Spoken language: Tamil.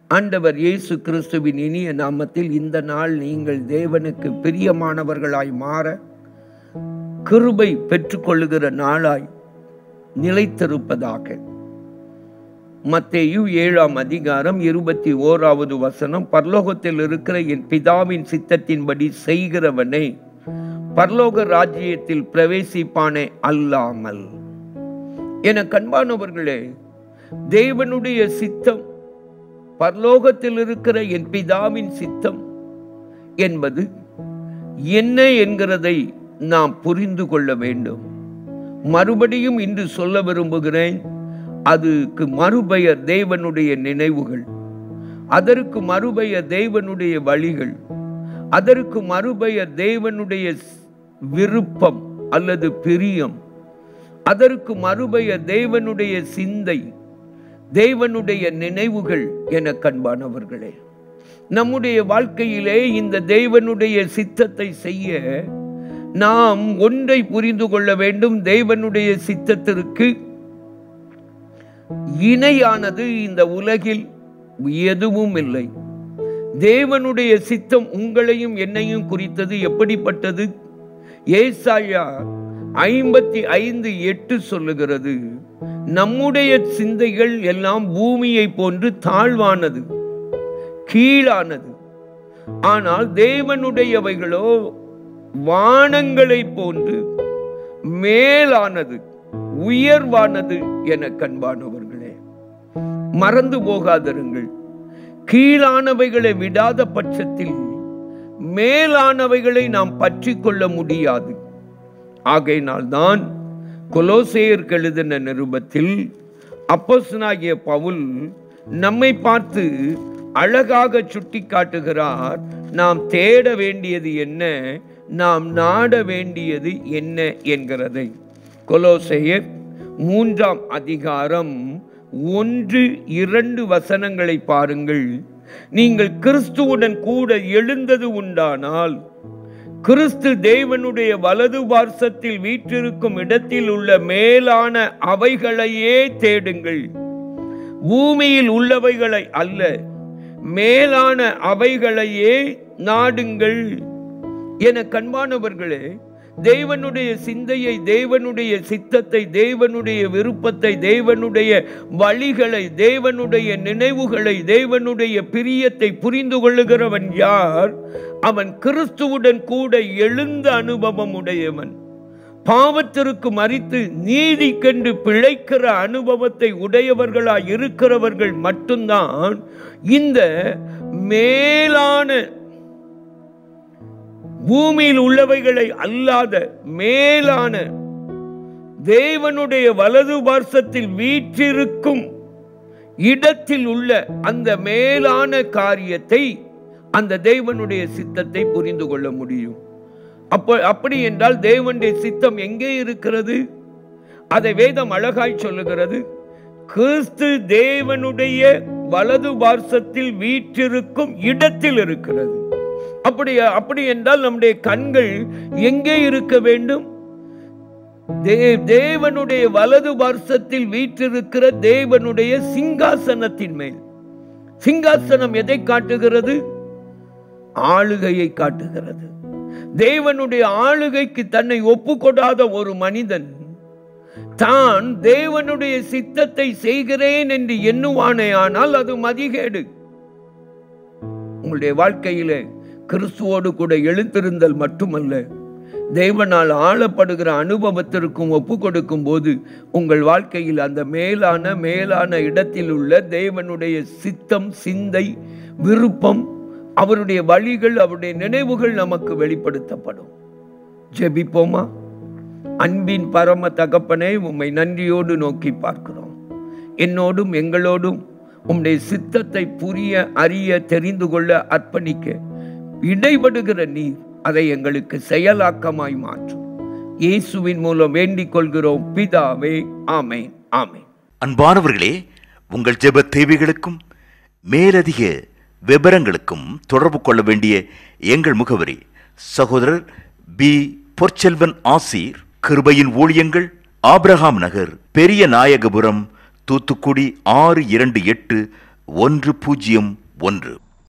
ஆண்டவர் இயேசு கிறிஸ்துவின் இனிய நாமத்தில் இந்த நாள் நீங்கள் தேவனுக்கு பிரியமானவர்களாய் மாற கிருபை பெற்றுக்கொள்ளுகிற நாளாய் நிலைத்திருப்பதாக. மத்தேயு 7ஆம் அதிகாரம் 21வது வசனம், பரலோகத்தில் இருக்கிற என் பிதாவின் சித்தத்தின்படி செய்கிறவனே பரலோக ராஜ்யத்தில் பிரவேசிப்பானே அல்லாமல். என கண்பானவர்களே, தேவனுடைய சித்தம், பரலோகத்தில் இருக்கிற என் பிதாவின் சித்தம் என்பது என்ன என்கிறதை நாம் புரிந்து கொள்ள வேண்டும். மறுபடியும் இன்று சொல்ல விரும்புகிறேன், அதுக்கு மறுபெயர் தேவனுடைய நினைவுகள், அதற்கு மறுபெயர் தேவனுடைய வழிகள், அதற்கு மறுபெயர் தேவனுடைய விருப்பம் அல்லது பிரியம், அதற்கு மறுபெயர் தேவனுடைய சிந்தை, தேவனுடைய நினைவுகள். என கண்பானவர்களே, நம்முடைய வாழ்க்கையிலே இந்த தேவனுடைய சித்தத்தை செய்ய நாம் ஒன்றை புரிந்து கொள்ள வேண்டும். தேவனுடைய சித்தத்திற்கு இணையானது இந்த உலகில் எதுவும் இல்லை. தேவனுடைய சித்தம் உங்களையும் என்னையும் குறித்தது. எப்படிப்பட்டது? ஏசாயா 55:8 சொல்லுகிறது, நம்முடைய சிந்தைகள் எல்லாம் பூமியை போன்று தாழ்வானது, கீழானது, ஆனால் தேவனுடையவைகளோ வானங்களை போன்று மேலானது, உயர்வானது. என கண்பானவர்களே, மறந்து போகாதருங்கள். கீழானவைகளை விடாத பட்சத்தில் மேலானவைகளை நாம் பற்றி கொள்ள முடியாது. ஆகையினால் தான் கொலோசேயருக்கு எழுதின நிருபத்தில் அப்போஸ்தலனாகிய பவுல் நம்மை பார்த்து அழகாக சுட்டி காட்டுகிறார், நாம் தேட வேண்டியது என்ன, நாம் நாட வேண்டியது என்ன என்கிறதை. கொலோசேயர் 3ஆம் அதிகாரம் 1-2 வசனங்களை பாருங்கள். நீங்கள் கிறிஸ்துவுடன் கூட எழுந்தது உண்டானால் கிறிஸ்து தேவனுடைய வலது பார்சத்தில் வீற்றிருக்கும் இடத்தில் உள்ள மேலான அவைகளையே தேடுங்கள், பூமியில் உள்ளவைகளை அல்ல, மேலான அவைகளையே நாடுங்கள். என கண்பானவர்களே, தேவனுடைய சிந்தையை, தேவனுடைய சித்தத்தை, தேவனுடைய விருப்பத்தை, தேவனுடைய வழிகளை, தேவனுடைய நினைவுகளை, தேவனுடைய பிரியத்தை புரிந்து கொள்ளுகிறவன் யார்? அவன் கிறிஸ்துவுடன் கூட எழுந்த அனுபவம் உடையவன். பாவத்திற்கு மரித்து நீதி கண்டு பிழைக்கிற அனுபவத்தை உடையவர்களாய் இருக்கிறவர்கள் மட்டும்தான் இந்த மேலான, பூமியில் உள்ளவைகளை அல்லாத மேலான, தேவனுடைய வலது பார்சத்தில் வீற்றிருக்கும் இடத்தில் உள்ள அந்த மேலான காரியத்தை, அந்த தேவனுடைய சித்தத்தை புரிந்து கொள்ள முடியும். அப்படி என்றால் தேவனுடைய சித்தம் எங்கே இருக்கிறது? அதை வேதம் அழகாய் சொல்லுகிறது. கிறிஸ்து தேவனுடைய வலது பார்சத்தில் வீற்றிருக்கும் இடத்தில் இருக்கிறது. அப்படி என்றால் நம்முடைய கண்கள் எங்கே இருக்க வேண்டும்? தேவனுடைய வலது பார்சத்தில் வீற்றிருக்கிற தேவனுடைய சிங்காசனத்தின் மேல். சிங்காசனம் எதை காட்டுகிறது? ஆளுகையை காட்டுகிறது. தேவனுடைய ஆளுகைக்கு தன்னை ஒப்புக்கொடாத ஒரு மனிதன் தான் தேவனுடைய சித்தத்தை செய்கிறேன் என்று எண்ணுவானே, ஆனால் அது மதிகேடு. உங்களுடைய வாழ்க்கையிலே கிறிஸ்துவோடு கூட எழுந்திருந்தல் மட்டுமல்ல, தேவனால் ஆளப்படுகிற அனுபவத்திற்கும் ஒப்பு கொடுக்கும் போது உங்கள் வாழ்க்கையில் அந்த மேலான இடத்தில் உள்ள தேவனுடைய சித்தம், சிந்தை, விருப்பம், அவருடைய வழிகள், அவருடைய நினைவுகள் நமக்கு வெளிப்படுத்தப்படும். ஜெபிப்போமா? அன்பின் பரம தகப்பனே, உம்மை நன்றியோடு நோக்கி பார்க்கிறோம். என்னோடும் எங்களோடும் உம்முடைய சித்தத்தை புரிய, அறிய, தெரிந்து கொள்ள, அர்ப்பணிக்க இடைபடுகிற நீர் அதை எங்களுக்கு செயலாக்கமாய் மாற்றும். இயேசுவின் மூலம் வேண்டிக் கொள்கிறோம் பிதாவே, ஆமென், ஆமென். அன்பானவர்களே, உங்கள் ஜெப தேவைகளுக்கும் மேலதிக விவரங்களுக்கும் தொடர்பு கொள்ள வேண்டிய எங்கள் முகவரி: சகோதரர் பி. பொற்செல்வன் ஆசீர், கிருபையின் ஊழியங்கள், ஆபிரகாம் நகர், பெரிய நாயகபுரம், தூத்துக்குடி 628 101.